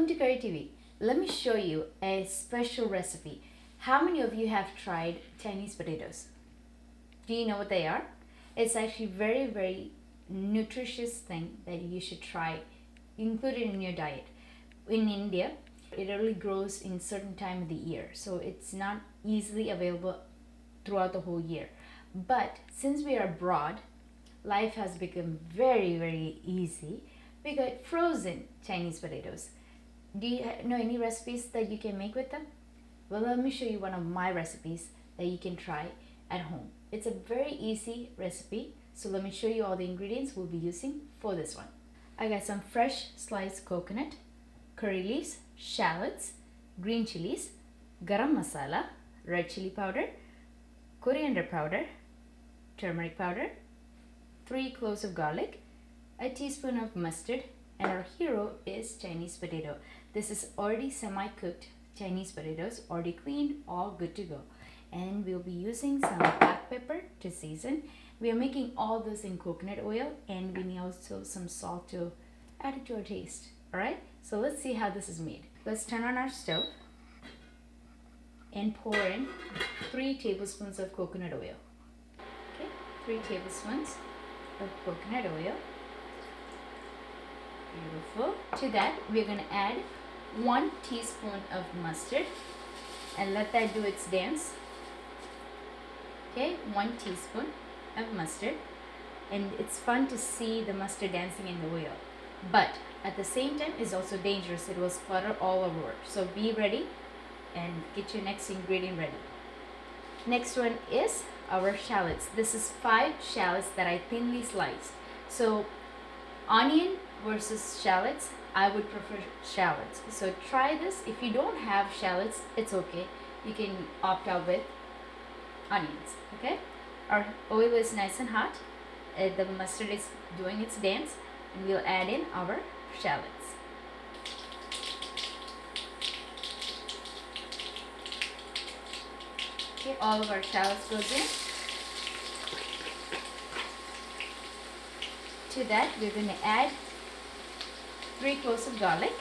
to Curry TV. Let me show you a special recipe. How many of you have tried Chinese potatoes? Do you know what they are? It's actually very nutritious thing that you should try, include it in your diet. In India, it only grows in certain time of the year, so it's not easily available throughout the whole year. But since we are abroad, life has become very easy. We got frozen Chinese potatoes. Do you know any recipes that you can make with them? Well, let me show you one of my recipes that you can try at home. It's a very easy recipe, so let me show you all the ingredients we'll be using for this one. I got some fresh sliced coconut, curry leaves, shallots, green chilies, garam masala, red chili powder, coriander powder, turmeric powder, 3 cloves of garlic, a teaspoon of mustard, and our hero is Chinese potato. This is already semi-cooked Chinese potatoes, already cleaned, all good to go. And we'll be using some black pepper to season. We are making all this in coconut oil, and we need also some salt to add it to our taste. Alright, so let's see how this is made. Let's turn on our stove and pour in 3 tablespoons of coconut oil. Okay, 3 tablespoons of coconut oil. Beautiful. To that, we're going to add 1 teaspoon of mustard and let that do its dance. Okay, 1 teaspoon of mustard, and it's fun to see the mustard dancing in the oil, but at the same time it's also dangerous. It will splatter all over, so be ready and get your next ingredient ready. Next one is our shallots. This is 5 shallots that I thinly sliced. So onion versus shallots, I would prefer shallots. So try this. If you don't have shallots, it's okay. You can opt out with onions. Okay, our oil is nice and hot. The mustard is doing its dance, and we'll add in our shallots. Okay, all of our shallots goes in. To that, we're going to add 3 cloves of garlic,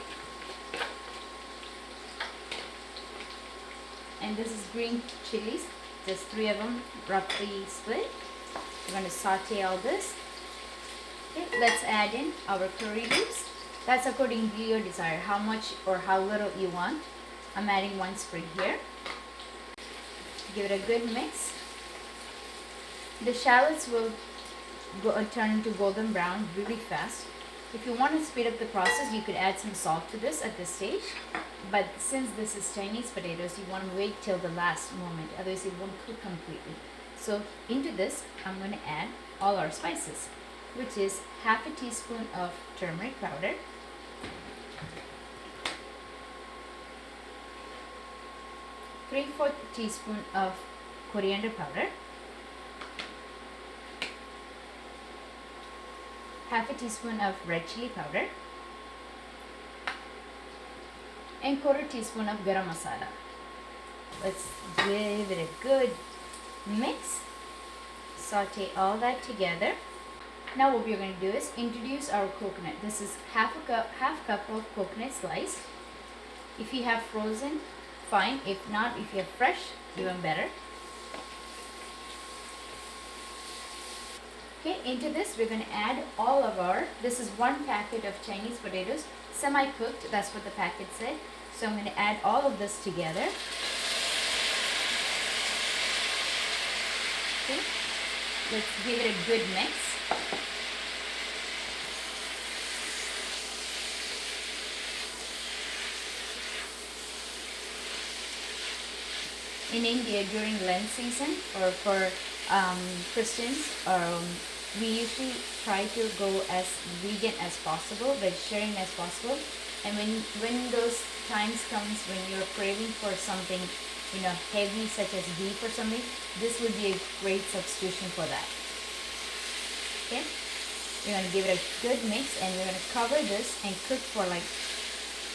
and this is green chilies, just 3 of them roughly split. We're going to saute all this. Okay, let's add in our curry leaves. That's according to your desire, how much or how little you want. I'm adding 1 sprig here. Give it a good mix. The shallots will turn into golden brown really fast. If you want to speed up the process, you could add some salt to this at this stage. But since this is Chinese potatoes, you want to wait till the last moment, otherwise it won't cook completely. So into this, I'm going to add all our spices, which is half a teaspoon of turmeric powder, ¾ teaspoon of coriander powder, half a teaspoon of red chili powder, and ¼ teaspoon of garam masala. Let's give it a good mix. Saute all that together. Now what we're going to do is introduce our coconut. This is half cup of coconut slice. If you have frozen, fine. If not, if you have fresh, even better. Okay, into this we're going to add all of our, this is 1 packet of Chinese potatoes, semi-cooked, that's what the packet said. So I'm going to add all of this together. Okay, let's give it a good mix. In India, during Lent season, or for Christians, we usually try to go as vegan as possible, vegetarian as possible. And when those times comes when you're craving for something, you know, heavy such as beef or something, this would be a great substitution for that. Okay, we're going to give it a good mix, and we're going to cover this and cook for like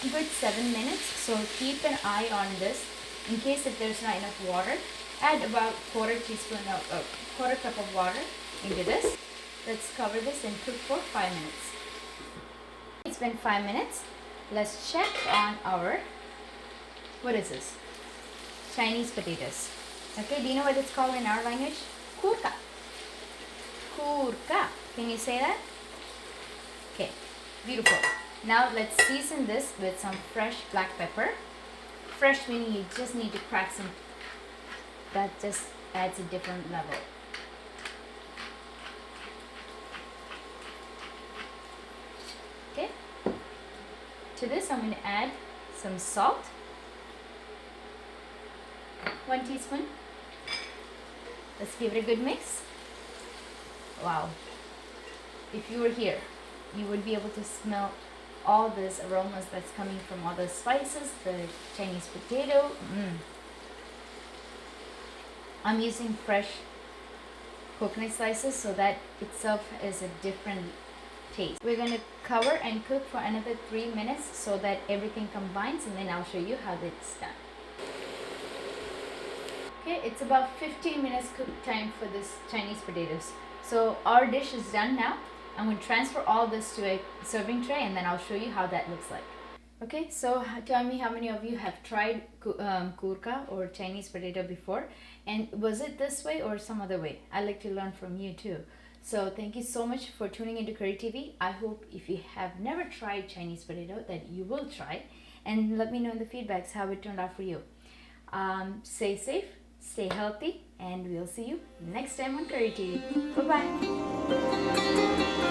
a good 7 minutes. So keep an eye on this. In case if there's not enough water, add about ¼ cup of water into this. Let's cover this and cook for 5 minutes. It's been 5 minutes. let's check on our, what is this? Chinese potatoes. Okay, do you know what it's called in our language? Kurka. Kurka. Can you say that? Okay, beautiful. Now let's season this with some fresh black pepper. Fresh meaning you just need to crack some. That just adds a different level. Okay. To this I'm going to add some salt. 1 teaspoon. Let's give it a good mix. Wow. If you were here, you would be able to smell all this aromas that's coming from all the spices, the Chinese potato. I'm using fresh coconut slices, so that itself is a different taste. We're going to cover and cook for another 3 minutes so that everything combines, and then I'll show you how it's done. Okay, it's about 15 minutes cook time for this Chinese potatoes. So our dish is done now. I'm going to transfer all this to a serving tray, and then I'll show you how that looks like. Okay, so tell me how many of you have tried kurka or Chinese potato before, and was it this way or some other way? I'd like to learn from you too. So thank you so much for tuning into Curry TV. I hope if you have never tried Chinese potato that you will try, and let me know in the feedbacks how it turned out for you. Stay safe, stay healthy, and we'll see you next time on Curry TV. Bye-bye.